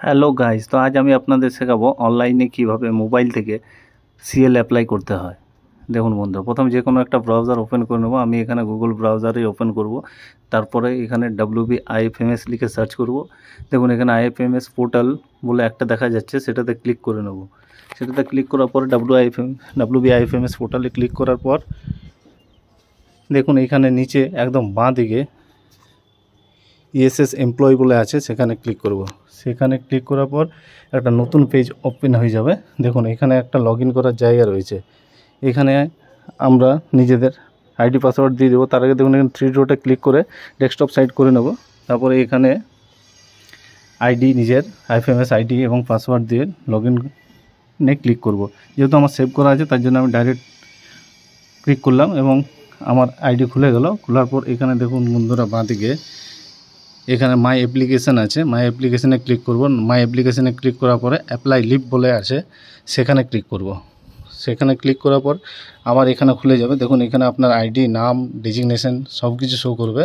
Hello guys, তো আজ আমি আপনাদের শেখাবো অনলাইনে কিভাবে মোবাইল থেকে সিএল অ্যাপ্লাই করতে হয়। দেখুন বন্ধু, প্রথমে যে কোনো একটা ব্রাউজার ওপেন করে নেবো। আমি এখানে গুগল ব্রাউজারেই ওপেন করব। তারপরে এখানে WBIFMS লিখে সার্চ করব। দেখুন এখানে আইএফএমএস পোর্টাল বলে একটা দেখা যাচ্ছে, সেটাতে ক্লিক করে নেব। সেটাতে ক্লিক করার পর WBIFMS পোর্টালে ক্লিক করার পর দেখুন এখানে নিচে একদম বাঁ দিকে ইএসএস এমপ্লয়ি বলে আছে, সেখানে ক্লিক করব। সেখানে ক্লিক করার পর একটা নতুন পেজ ওপেন হয়ে যাবে। দেখুন এখানে একটা লগ ইন করার জায়গা রয়েছে। এখানে আমরা নিজেদের আইডি পাসওয়ার্ড দিয়ে দেবো। তার আগে দেখুন এখানে থ্রি ডটে ক্লিক করে ডেস্কটপ সাইড করে নেব। তারপরে এখানে আইডি, নিজের আইএফএমএস আইডি এবং পাসওয়ার্ড দিয়ে লগ ইনে ক্লিক করব। যেহেতু আমার সেভ করা আছে তার জন্য আমি ডাইরেক্ট ক্লিক করলাম এবং আমার আইডি খুলে গেল। খোলার পর এখানে দেখুন বন্ধুরা বাঁ দিকে এখানে মাই অ্যাপ্লিকেশান আছে, মাই অ্যাপ্লিকেশানে ক্লিক করব। মাই অ্যাপ্লিকেশানে ক্লিক করার পরে অ্যাপ্লাই লিভ বলে আছে, সেখানে ক্লিক করব। সেখানে ক্লিক করার পর আবার এখানে খুলে যাবে। দেখুন এখানে আপনার আইডি, নাম, ডেজিগনেশন সব কিছু শো করবে।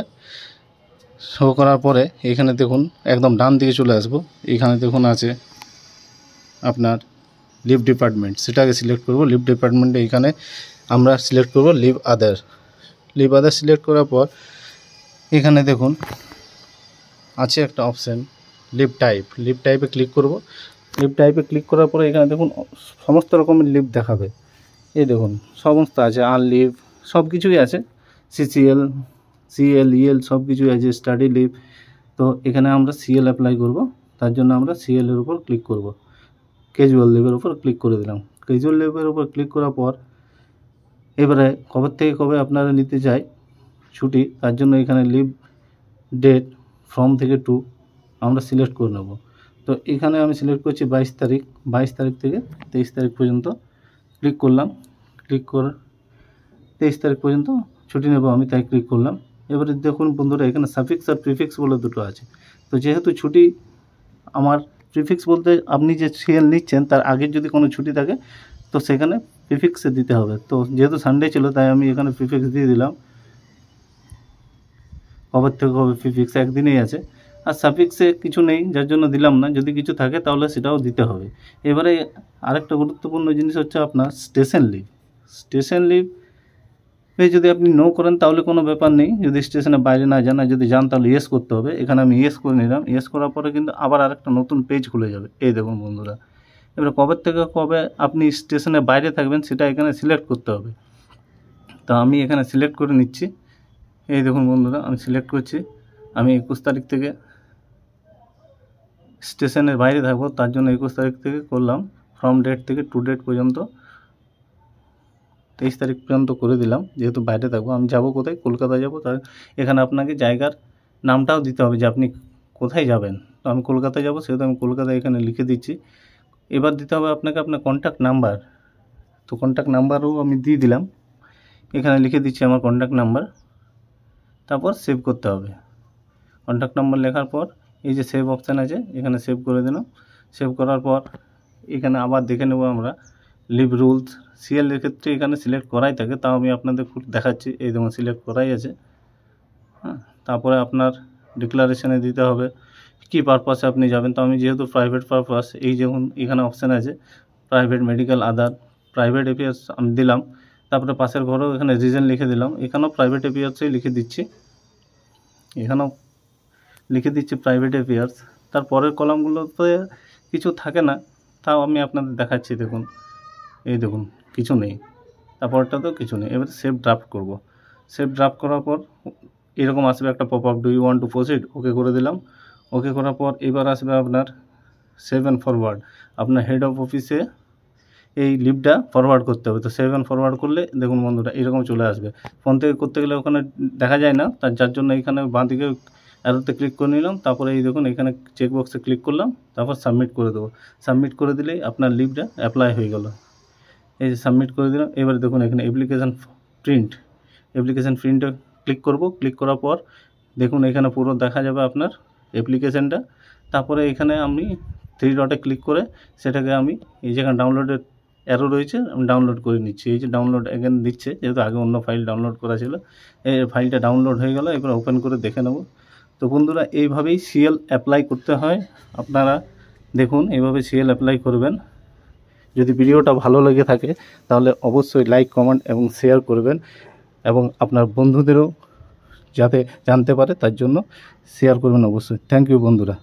শো করার পরে এখানে দেখুন একদম ডান দিকে চলে আসব। এখানে দেখুন আছে আপনার লিভ ডিপার্টমেন্ট, সেটাকে সিলেক্ট করব। লিভ ডিপার্টমেন্টে এখানে আমরা সিলেক্ট করব লিভ আদার। লিভ আদার সিলেক্ট করার পর এখানে দেখুন আছে একটা অপশান লিভ টাইপ। লিভ টাইপে ক্লিক করব। লিভ টাইপে ক্লিক করার পরে এখানে দেখুন সমস্ত রকমের লিভ দেখাবে। এই দেখুন সমস্ত আছে, আর লিভ সব কিছুই আছে, সিসিএল, সিএল, ইএল সব কিছুই আছে, স্টাডি লিভ। তো এখানে আমরা সিএল অ্যাপ্লাই করব। তার জন্য আমরা সিএলের উপর ক্লিক করব। ক্যাজুয়াল লিভের উপর ক্লিক করে দিলাম। ক্যাজুয়াল লিভের উপর ক্লিক করার পর এবারে কবে থেকে কবে আপনারা নিতে চাই ছুটি, তার জন্য এখানে লিভ ডেট ফ্রম থেকে টু আমরা সিলেক্ট করে নেব। তো এখানে আমি সিলেক্ট করছি 22 তারিখ। 22 তারিখ থেকে 23 তারিখ পর্যন্ত ক্লিক করলাম। ক্লিক করে 23 তারিখ পর্যন্ত ছুটি নেব আমি, তাই ক্লিক করলাম। এবারে দেখুন বন্ধুরা এখানে সাফিক্স আর প্রিফিক্স বলে দুটো আছে। তো যেহেতু ছুটি আমার, প্রিফিক্স বলতে আপনি যে সিএল নিচ্ছেন তার আগের যদি কোনো ছুটি থাকে তো সেখানে প্রিফিক্সে দিতে হবে। তো যেহেতু সানডে ছিল তাই আমি এখানে প্রিফিক্স দিয়ে দিলাম। কবে থেকে কবে প্রিফিক্স একদিনেই আছে, আর সাফিক্সে কিছু নেই যার জন্য দিলাম না। যদি কিছু থাকে তাহলে সেটাও দিতে হবে। এবারে আরেকটা গুরুত্বপূর্ণ জিনিস হচ্ছে আপনার স্টেশন লিভ। স্টেশন লিভ যদি আপনি নো করেন তাহলে কোনো ব্যাপার নেই, যদি স্টেশনের বাইরে না যান, আর যদি যান তাহলে ইয়েস করতে হবে। এখানে আমি ইয়েস করে নিলাম। ইয়েস করার পরে কিন্তু আবার আরেকটা নতুন পেজ খুলে যাবে। এই দেখুন বন্ধুরা, এবারে কবে থেকে কবে আপনি স্টেশনের বাইরে থাকবেন সেটা এখানে সিলেক্ট করতে হবে। তো আমি এখানে সিলেক্ট করে নিচ্ছি। এই দেখুন বন্ধুরা, আমি সিলেক্ট করছি আমি 21 তারিখ থেকে স্টেশনের বাইরে থাকবো, তার জন্য 21 তারিখ থেকে করলাম। ফ্রম ডেট থেকে টু ডেট পর্যন্ত 23 তারিখ পর্যন্ত করে দিলাম। যেহেতু বাইরে থাকবো, আমি যাব কোথায়, কলকাতা যাব। তার এখানে আপনাকে জায়গার নামটাও দিতে হবে যে আপনি কোথায় যাবেন। তো আমি কলকাতা যাব, সেহেতু আমি কলকাতা এখানে লিখে দিচ্ছি। এবার দিতে হবে আপনাকে আপনার কন্ট্যাক্ট নাম্বার। তো কন্ট্যাক্ট নাম্বারও আমি দিয়ে দিলাম, এখানে লিখে দিচ্ছি আমার কন্ট্যাক্ট নাম্বার। তারপর সেভ করতে হবে। কন্ট্যাক্ট নাম্বার লেখার পর এই যে সেভ অপশান আছে, এখানে সেভ করে দিলাম। সেভ করার পর এখানে আবার দেখে নেব আমরা লিভ রুলস। সিএলের ক্ষেত্রে এখানে সিলেক্ট করাই থাকে, তাও আমি আপনাদের দেখাচ্ছি। এই দেখুন সিলেক্ট করাই আছে। হ্যাঁ, তারপরে আপনার ডিক্লারেশনে দিতে হবে কী পারপাসে আপনি যাবেন। তো আমি যেহেতু প্রাইভেট পারপাস, এই দেখুন এখানে অপশান আছে প্রাইভেট, মেডিকেল, আদার, প্রাইভেট অ্যাফেয়ার্স আমি দিলাম। তারপরে পাশের ঘরেও এখানে রিজন লিখে দিলাম। এখানেও প্রাইভেট অ্যাফেয়ার্সই লিখে দিচ্ছি, এখানেও লিখে দিচ্ছি প্রাইভেট অ্যাফেয়ার্স। তারপরের কলামগুলোতে কিছু থাকে না, তাও আমি আপনাদের দেখাচ্ছি। দেখুন এই দেখুন কিছু নেই, তারপরটাতেও কিছু নেই। এবার সেভ ড্রাফট করব। সেভ ড্রাফট করার পর এরকম আসবে একটা pop up, do you want to proceed, okay করে দিলাম। ওকে করার পর এবার আসবে আপনার সেভ অ্যান্ড ফরওয়ার্ড। আপনার হেড অফ অফিসে এই লিভটা ফরওয়ার্ড করতে হবে। তো সেভ অ্যান্ড ফরওয়ার্ড করলে দেখুন বন্ধুরা এরকম চলে আসবে। ফোন থেকে করতে গেলে ওখানে দেখা যায় না, যার জন্য এখানে বাঁ দিকে অ্যারোতে ক্লিক করে নিলাম। তারপরে এই দেখুন এখানে চেকবক্সে ক্লিক করলাম, তারপর সাবমিট করে দেবো। সাবমিট করে দিলেই আপনার লিভটা অ্যাপ্লাই হয়ে গেল। এই যে সাবমিট করে দিলাম। এবারে দেখুন এখানে অ্যাপ্লিকেশান প্রিন্ট, অ্যাপ্লিকেশান প্রিন্টে ক্লিক করব। ক্লিক করার পর দেখুন এখানে পুরো দেখা যাবে আপনার অ্যাপ্লিকেশানটা। তারপরে এখানে আমি থ্রি ডটে ক্লিক করে সেটাকে আমি এই যেখানে ডাউনলোডের অ্যারো রয়েছে আমি ডাউনলোড করে নিচ্ছি। এই যে ডাউনলোড এখানে দিচ্ছে, যেহেতু আগে অন্য ফাইল ডাউনলোড করা ছিল। এই ফাইলটা ডাউনলোড হয়ে গেল, এবার ওপেন করে দেখে নেব। তো বন্ধুরা এইভাবেই সিএল অ্যাপ্লাই করতে হয়। আপনারা দেখুন এইভাবে সিএল অ্যাপ্লাই করবেন। যদি ভিডিওটা ভালো লেগে থাকে তাহলে অবশ্যই লাইক, কমেন্ট এবং শেয়ার করবেন, এবং আপনার বন্ধুদেরও যাতে জানতে পারে তার জন্য শেয়ার করবেন অবশ্যই। থ্যাংক ইউ বন্ধুরা।